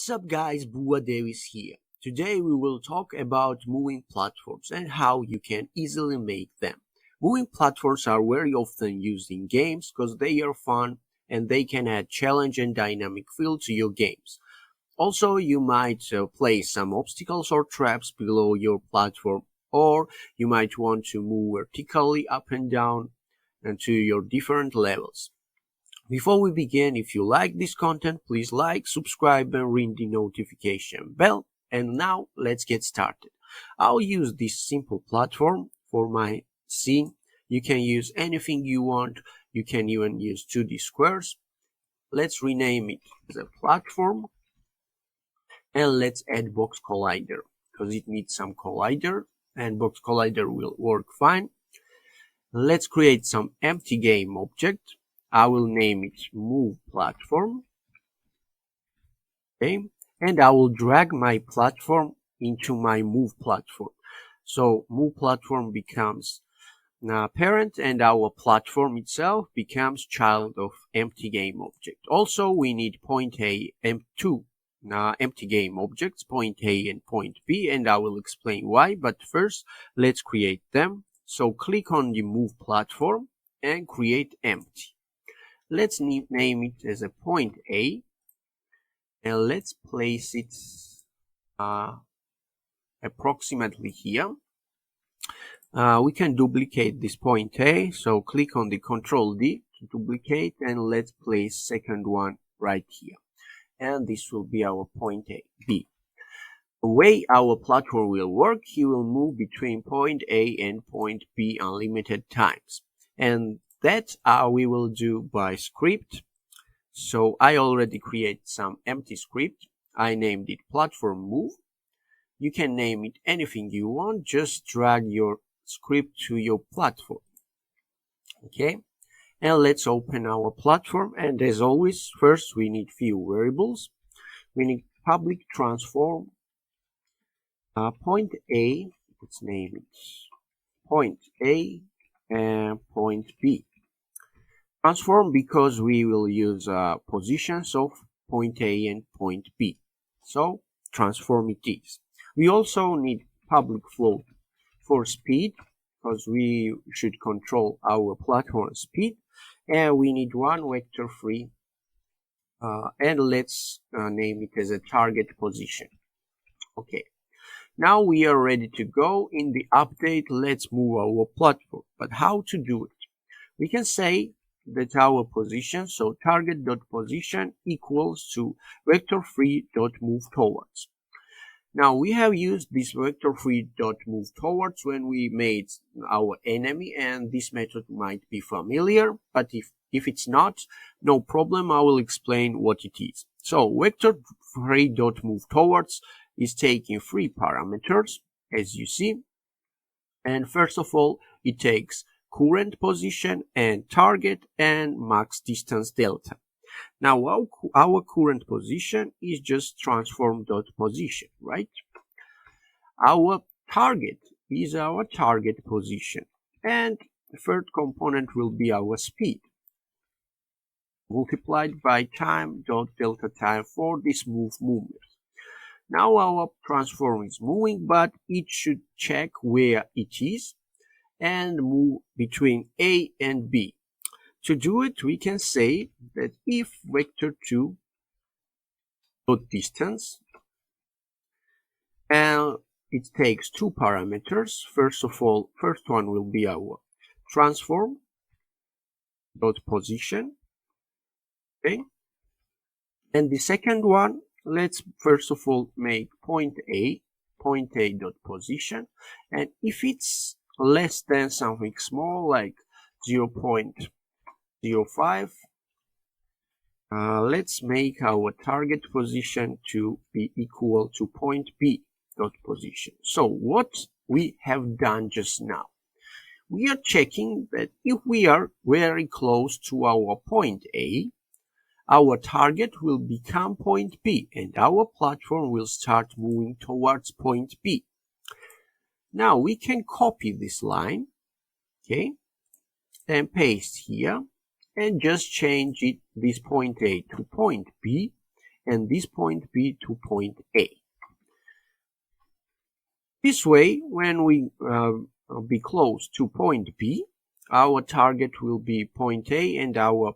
What's up guys, Bua Davis here. Today we will talk about moving platforms and how you can easily make them. Moving platforms are very often used in games because they are fun and they can add challenge and dynamic feel to your games. Also, you might place some obstacles or traps below your platform, or you might want to move vertically up and down and to your different levels. Before we begin, if you like this content, please like, subscribe and ring the notification bell. And now let's get started. I'll use this simple platform for my scene. You can use anything you want. You can even use 2D squares. Let's rename it as a platform. And let's add box collider because it needs some collider and box collider will work fine. Let's create some empty game object. I will name it move platform. Okay, and I will drag my platform into my move platform. So move platform becomes parent and our platform itself becomes child of empty game object. Also, we need point A and two empty game objects, point A and point B, and I will explain why. But first, let's create them. So click on the move platform and create empty. Let's name it as a point A and let's place it approximately here. We can duplicate this point A, so click on the Control D to duplicate and let's place second one right here. And this will be our point A, B. The way our platform will work, he will move between point A and point B unlimited times. And that we will do by script. So I already created some empty script. I named it platform move. You can name it anything you want. Just drag your script to your platform. Okay. And let's open our platform. And as always, first we need few variables. We need public transform point A. Let's name it point A and point B. Transform because we will use positions of point A and point B. So transform it is. We also need public float for speed because we should control our platform speed. And we need one vector free and let's name it as a target position. Okay. Now we are ready to go. In the update, let's move our platform. But how to do it? We can say that our position, so target.position equals to vector free dot move towards. Now we have used this vector free dot move towards when we made our enemy, and this method might be familiar, but if it's not, no problem, I will explain what it is. So vector free dot move towards is taking three parameters, as you see, and first of all it takes current position and target and max distance delta. Now our current position is just transform.position, right? Our target is our target position, and the third component will be our speed multiplied by time.delta time for this movement. Now our transform is moving, but it should check where it is and move between A and B. To do it, we can say that if vector2 dot distance, and it takes two parameters. First of all, first one will be our transform dot position, okay, and the second one, let's first of all make point A dot position, and if it's less than something small like 0.05, let's make our target position to be equal to point B dot position. So what we have done just now, we are checking that if we are very close to our point A, our target will become point B and our platform will start moving towards point B. Now we can copy this line, okay, and paste here and just change it, this point A to point B, and this point B to point A. This way, when we be close to point B, our target will be point A, and our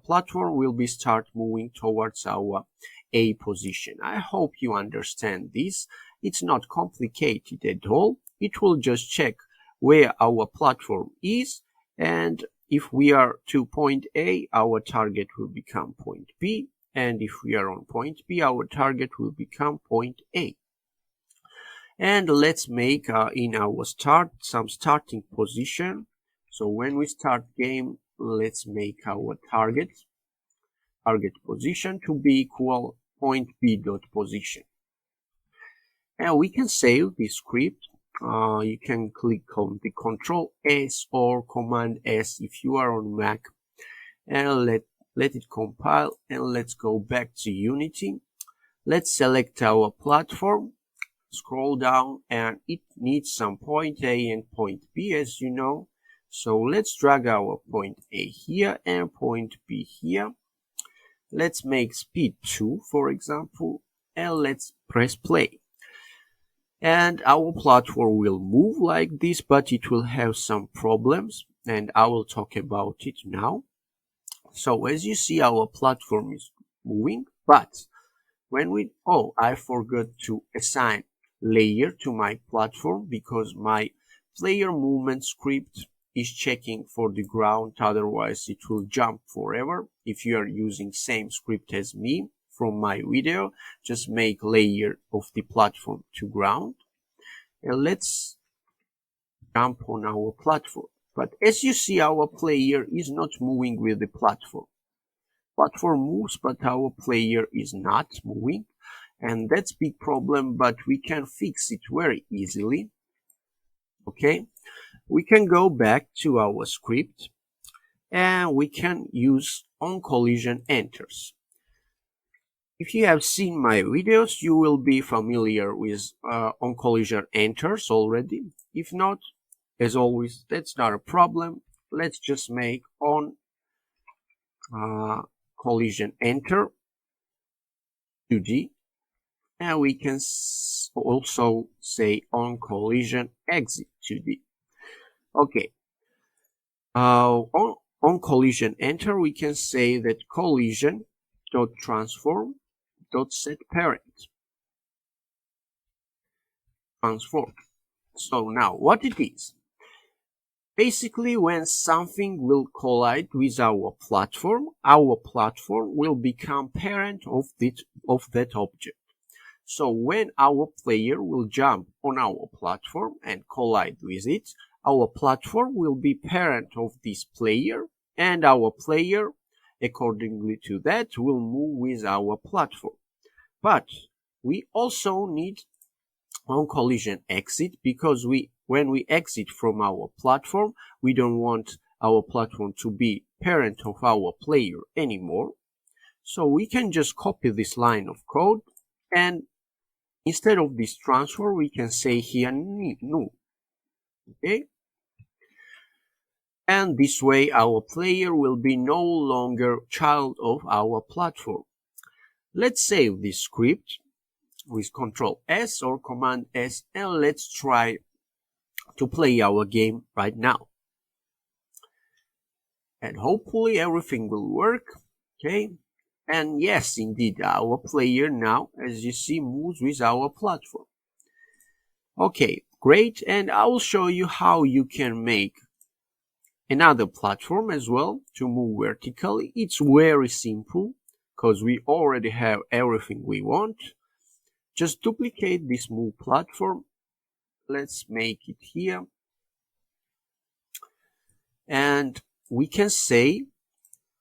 platform will be start moving towards our A position. I hope you understand this. It's not complicated at all. It will just check where our platform is, and if we are to point A, our target will become point B, and if we are on point B, our target will become point A. And let's make in our some starting position. So when we start game, let's make our target position to be equal point B dot position. And we can save this script. You can click on the Control S or Command S if you are on Mac, and let it compile, and let's go back to Unity. Let's select our platform, scroll down, and it needs some point A and point B, as you know. So let's drag our point A here and point B here. Let's make speed 2, for example, and let's press play. And our platform will move like this, but it will have some problems, and I will talk about it now. So as you see, our platform is moving, but when I forgot to assign layer to my platform, because my player movement script is checking for the ground, otherwise it will jump forever. If you are using same script as me from my video, just make layer of the platform to ground, and let's jump on our platform. But as you see, our player is not moving with the platform. Platform moves, but our player is not moving, and that's big problem, but we can fix it very easily. Okay, we can go back to our script, and we can use onCollisionEnters. If you have seen my videos, you will be familiar with onCollisionEnters already. If not, as always, that's not a problem. Let's just make onCollisionEnter 2D, and we can also say onCollisionExit 2D. Okay. On onCollisionEnter, we can say that collision.transform.setParent. Transform. So now what it is? Basically, when something will collide with our platform will become parent of that object. So when our player will jump on our platform and collide with it, our platform will be parent of this player, and our player, accordingly to that, will move with our platform. But we also need onCollisionExit, because when we exit from our platform, we don't want our platform to be parent of our player anymore. So we can just copy this line of code, and instead of this transfer, we can say here no. Okay? And this way our player will be no longer child of our platform. Let's save this script with Control S or Command S, and let's try to play our game right now. And hopefully everything will work. Okay, and yes, indeed, our player now, as you see, moves with our platform. Okay, great, and I will show you how you can make another platform as well to move vertically. It's very simple because we already have everything we want. Just duplicate this move platform. Let's make it here. And we can say,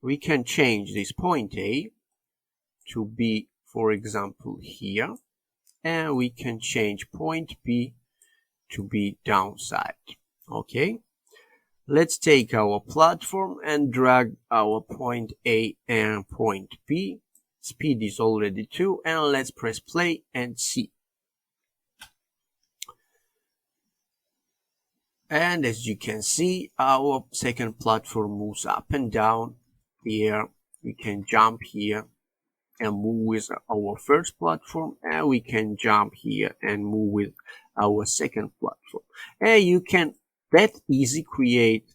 we can change this point A to be, for example, here. And we can change point B to be downside. Okay. Let's take our platform and drag our point A and point B. Speed is already 2, and let's press play and see. And as you can see, our second platform moves up and down here. We can jump here. and move with our first platform, and we can jump here and move with our second platform. And you can that easy create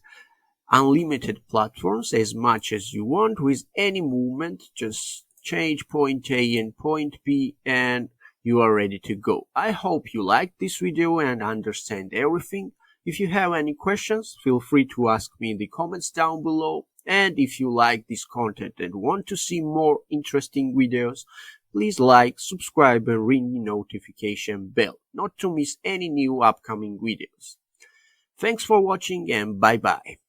unlimited platforms as much as you want with any movement. Just change point A and point B and you are ready to go. I hope you liked this video and understand everything. If you have any questions, feel free to ask me in the comments down below. And if you like this content and want to see more interesting videos, please like, subscribe and ring the notification bell not to miss any new upcoming videos. Thanks for watching and bye bye.